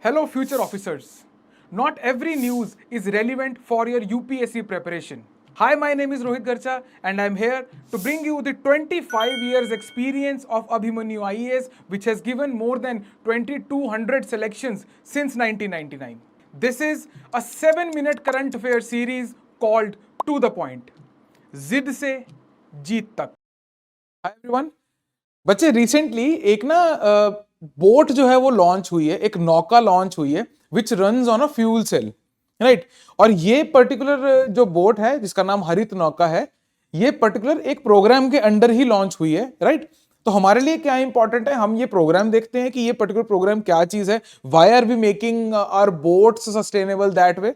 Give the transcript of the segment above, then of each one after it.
Hello, future officers. Not every news is relevant for your UPSC preparation. Hi, my name is Rohit Garcha, and I'm here to bring you the 25 years experience of Abhimanyu IAS, which has given more than 2200 selections since 1999. This is a 7-minute current affair series called To the Point. जिद से जीत तक. Hi everyone. बच्चे recently एक ना boat जो है वो launch हुई है, एक नौका लॉन्च हुई है which runs on a fuel cell, right. और ये पर्टिकुलर जो बोट है जिसका नाम हरित नौका है, ये पर्टिकुलर एक प्रोग्राम के अंडर ही लॉन्च हुई है, राइट। तो हमारे लिए क्या इंपॉर्टेंट है, हम ये प्रोग्राम देखते हैं कि ये पर्टिकुलर प्रोग्राम क्या चीज है, why are we making our boats sustainable that way,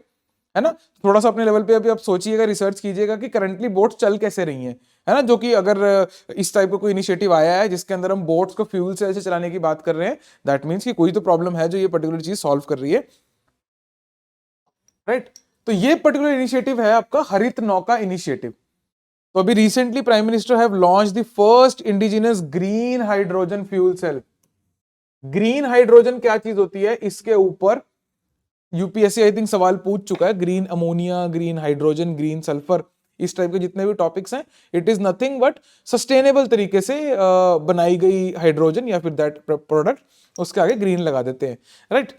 है ना। थोड़ा सा अपने लेवल पे अभी आप सोचिएगा, रिसर्च कीजिएगा कि करंटली बोट्स चल कैसे रही हैं, है ना। जो कि अगर इस टाइप का कोई इनिशिएटिव आया है जिसके अंदर हम बोट्स को फ्यूल सेल से चलाने की बात कर रहे हैं, दैट मीन्स कि कोई तो प्रॉब्लम है जो ये पर्टिकुलर चीज सॉल्व कर रही है, राइट। तो ये पर्टिकुलर इनिशिएटिव है आपका हरित नौका इनिशिएटिव। तो अभी recently prime minister have launch the first indigenous green hydrogen fuel cell. Green hydrogen क्या चीज होती है, इसके ऊपर यूपीएससी आई थिंक सवाल पूछ चुका है। Green ammonia, green hydrogen, green sulphur, इस टाइप के जितने भी टॉपिक्स हैं, it is nothing but sustainable तरीके से बनाई गई हाइड्रोजन या फिर दैट प्रोडक्ट, उसके आगे ग्रीन लगा देते हैं, राइट।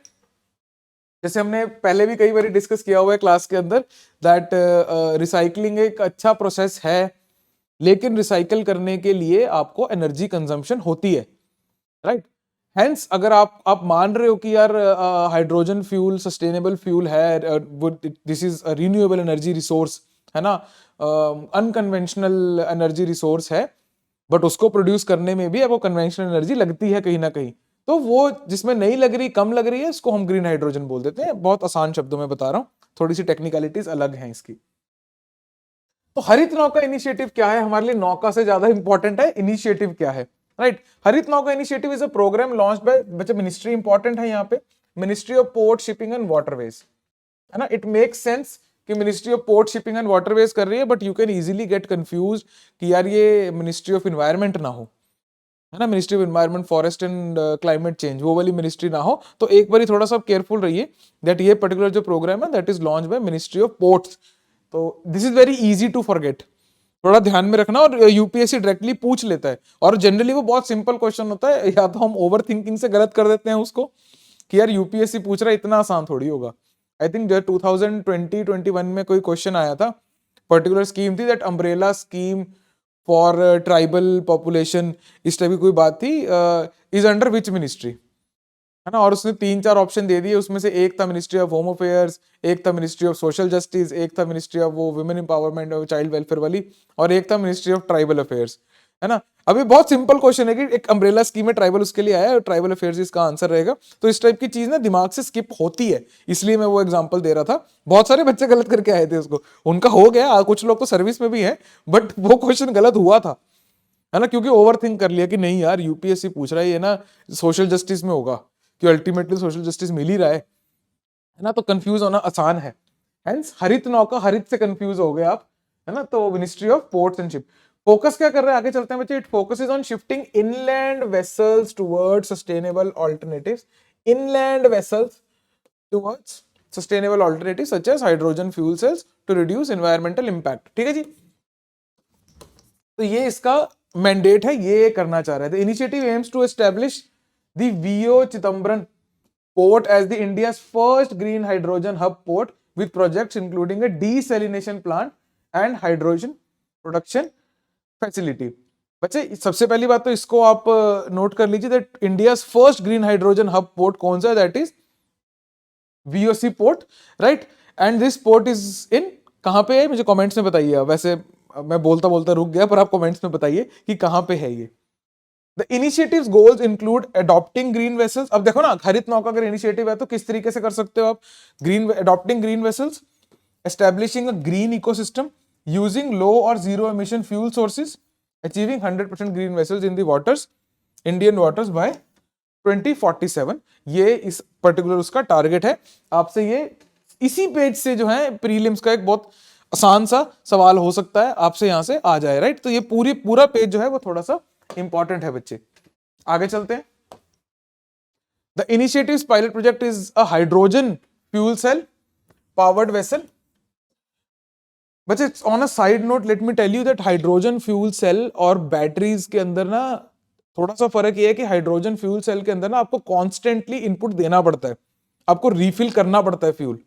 जैसे हमने पहले भी कई बार डिस्कस किया हुआ है क्लास के अंदर दैट रिसाइकलिंग एक अच्छा प्रोसेस है, लेकिन रिसाइकल करने के लिए आपको एनर्जी कंजम्पशन होती है, राइट। हेंस अगर आप मान रहे हो कि यार हाइड्रोजन फ्यूल सस्टेनेबल फ्यूल है, this is renewable energy resource, है ना, अनकन्वेंशनल एनर्जी रिसोर्स है, बट उसको प्रोड्यूस करने में भी आपको कन्वेंशनल एनर्जी लगती है कहीं ना कहीं, तो वो जिसमें नहीं लग रही, कम लग रही है, इसको हम ग्रीन हाइड्रोजन बोल देते हैं। बहुत आसान शब्दों में बता रहा हूँ, थोड़ी सी टेक्निकलिटीज अलग हैं इसकी। तो हरित नौका इनिशिएटिव क्या है, हमारे लिए नौका से ज्यादा इंपॉर्टेंट है इनिशिएटिव क्या है, right. Harit Nauka initiative is a program launch by, बच्चे मिनिस्ट्री इंपॉर्टेंट है यहाँ पे, ministry of port shipping and waterways, है ना। इट मेक्स सेंस कि ministry of port shipping and waterways कर रही है, but you can easily get confuse कि यार ये मिनिस्ट्री ऑफ इन्वायरमेंट ना हो, है ना, ministry of environment forest and climate change, वो वाली मिनिस्ट्री ना हो। तो एक बार थोड़ा सा केयरफुल रहिए दैट ये पर्टिकुलर जो प्रोग्राम है that is launch by ministry of ports. तो this is very easy to forget, थोड़ा ध्यान में रखना। और यूपीएससी डायरेक्टली पूछ लेता है, और जनरली वो बहुत सिंपल क्वेश्चन होता है, या तो हम ओवर थिंकिंग से गलत कर देते हैं उसको कि यार यूपीएससी पूछ रहा है, इतना आसान थोड़ी होगा। आई थिंक जो 2020-21 में कोई क्वेश्चन आया था, पर्टिकुलर स्कीम थी that umbrella scheme for tribal population, इस टाइप की कोई बात थी, इज अंडर विच मिनिस्ट्री, है ना। और उसने 3-4 ऑप्शन दे दिए, उसमें से एक था मिनिस्ट्री ऑफ होम अफेयर्स, एक था मिनिस्ट्री ऑफ सोशल जस्टिस, एक था मिनिस्ट्री ऑफ वो वुमेन एम्पावरमेंट और चाइल्ड वेलफेयर वाली, और एक था मिनिस्ट्री ऑफ ट्राइबल अफेयर्स, है ना। अभी बहुत सिंपल क्वेश्चन है कि एक अम्ब्रेला स्कीम है, ट्राइबल उसके लिए आया है, और ट्राइबल अफेयर्स इसका आंसर रहेगा। तो इस टाइप की चीज ना दिमाग से स्किप होती है, इसलिए मैं वो एग्जांपल दे रहा था। बहुत सारे बच्चे गलत करके आए थे उसको, उनका हो गया, कुछ लोग तो सर्विस में भी हैं, बट वो क्वेश्चन गलत हुआ था, है ना, क्योंकि ओवर थिंक कर लिया कि नहीं यार यूपीएससी पूछ रहा है ये ना सोशल जस्टिस में होगा, कि अल्टीमेटली सोशल जस्टिस मिल ही रहा है ना। तो कंफ्यूज होना आसान है। हेंस हरित नौका, हरित से कंफ्यूज हो गए आप, है ना। तो ministry of ports and ship focus क्या कर रहा है, आगे चलते हैं बच्चे। It focuses on shifting inland vessels towards sustainable alternatives, inland vessels towards sustainable alternatives such as hydrogen fuel cells to reduce environmental impact. ठीक है जी, तो ये इसका मैंडेट है, ये करना चाह रहे थे। Initiative aims to establish the VO Chidambaram port as the India's first green hydrogen hub port with projects including a desalination plant and hydrogen production facility. बच्चे सबसे पहली बात तो इसको आप नोट कर लीजिए that India's first green hydrogen hub port कौन सा है, that is VOC port, right. And this port is in, कहां पे है मुझे कमेंट्स में बताइए। वैसे मैं बोलता बोलता रुक गया, पर आप कमेंट्स में बताइए कि कहां पे है ये। The initiatives goals include adopting green vessels. अब देखो ना, हरित नौका अगर इनिशिएटिव है तो किस तरीके से कर सकते हो आप, green adopting green vessels, establishing a green ecosystem using low और zero emission fuel sources, achieving 100% green vessels in the waters, Indian waters by 2047। ये इस पर्टिकुलर उसका टारगेट है। आपसे ये इसी पेज से जो है प्रीलिम्स का एक बहुत आसान सा सवाल हो सकता है, आपसे यहां से आ जाए, राइट। तो ये पूरा पेज जो है वो थोड़ा सा इंपॉर्टेंट है बच्चे। आगे चलते हैं। The initiative's pilot project is a hydrogen fuel cell powered vessel. But it's on a side note, let me tell you that hydrogen fuel cell और बैटरीज के अंदर ना थोड़ा सा फर्क ये है कि हाइड्रोजन फ्यूल सेल के अंदर ना आपको कॉन्स्टेंटली इनपुट देना पड़ता है, आपको रिफिल करना पड़ता है फ्यूल,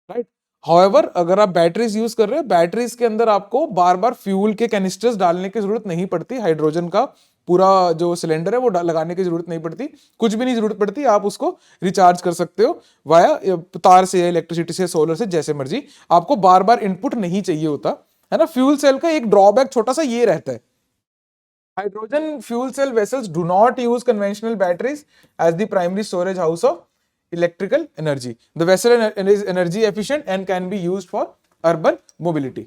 राइट. हाउएवर अगर आप बैटरीज यूज कर रहे हो, बैटरीज के अंदर आपको बार बार फ्यूल के कैनिस्टर्स डालने की जरूरत नहीं पड़ती, हाइड्रोजन का पूरा जो सिलेंडर है वो लगाने की जरूरत नहीं पड़ती, कुछ भी नहीं जरूरत पड़ती, आप उसको रिचार्ज कर सकते हो वाया तार से, इलेक्ट्रिसिटी से, सोलर से, जैसे मर्जी. आपको बार बार इनपुट नहीं चाहिए होता है ना. फ्यूल सेल का एक ड्रॉबैक छोटा सा ये रहता है, hydrogen fuel cell vessels do not use conventional batteries as the primary storage house of electrical energy. The vessel is energy efficient and can be used for urban mobility.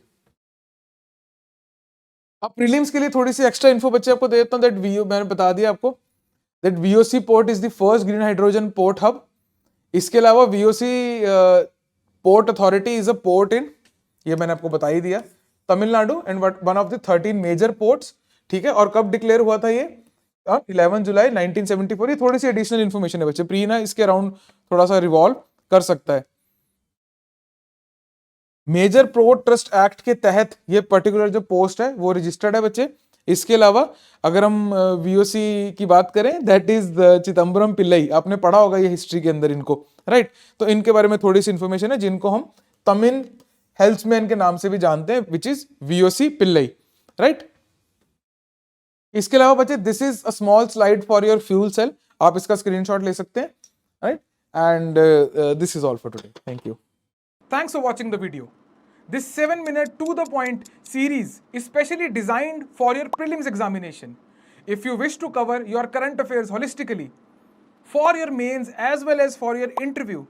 अब prelims के लिए थोड़ी सी extra info बच्चे आपको दे देता हूं. That VO मैंने बता दिया आपको, that VOC port is the first green hydrogen port hub. इसके अलावा VOC port authority is a port in, ये मैंने आपको बता ही दिया, Tamil Nadu and one of the 13 major ports. ठीक है, और कब डिक्लेयर हुआ था ये? 11 जुलाई 1974. ये थोड़ी सी एडिशनल इन्फॉर्मेशन है बच्चे, प्री ना इसके अराउंड थोड़ा सा रिवॉल्व कर सकता है. मेजर पोर्ट ट्रस्ट एक्ट के तहत ये पर्टिकुलर जो पोस्ट है वो रजिस्टर्ड है बच्चे. इसके अलावा अगर हम वीओसी की बात करें, दैट इज चिदम्बरम पिल्लई, आपने पढ़ा होगा ये हिस्ट्री के अंदर इनको, राइट. तो इनके बारे में थोड़ी सी इंफॉर्मेशन है, जिनको हम तमिल हेल्थमैन के नाम से भी जानते हैं, which is VOC Pillai, right. इसके अलावा बच्चे this is a small slide for your fuel cell, आप इसका स्क्रीनशॉट ले सकते हैं, right. And this is all for today. Thank you. Thanks for watching the video. This 7-minute to the point series is specially designed for your prelims examination. If you wish to cover your current affairs holistically for your mains as well as for your interview,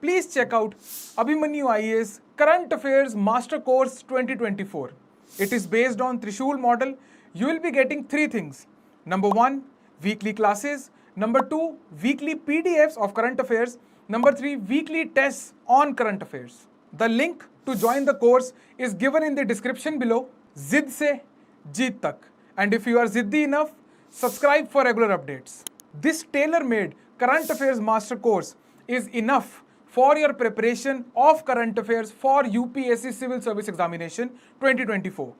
please check out Abhimanyu IAS Current Affairs Master Course 2024. It is based on Trishul model. You will be getting 3 things. Number 1, weekly classes. Number 2, weekly PDFs of current affairs. Number 3, weekly tests on current affairs. The link to join the course is given in the description below. Zid se jeet tak. And if you are ziddy enough, subscribe for regular updates. This tailor-made current affairs master course is enough for your preparation of current affairs for UPSC Civil Service Examination 2024.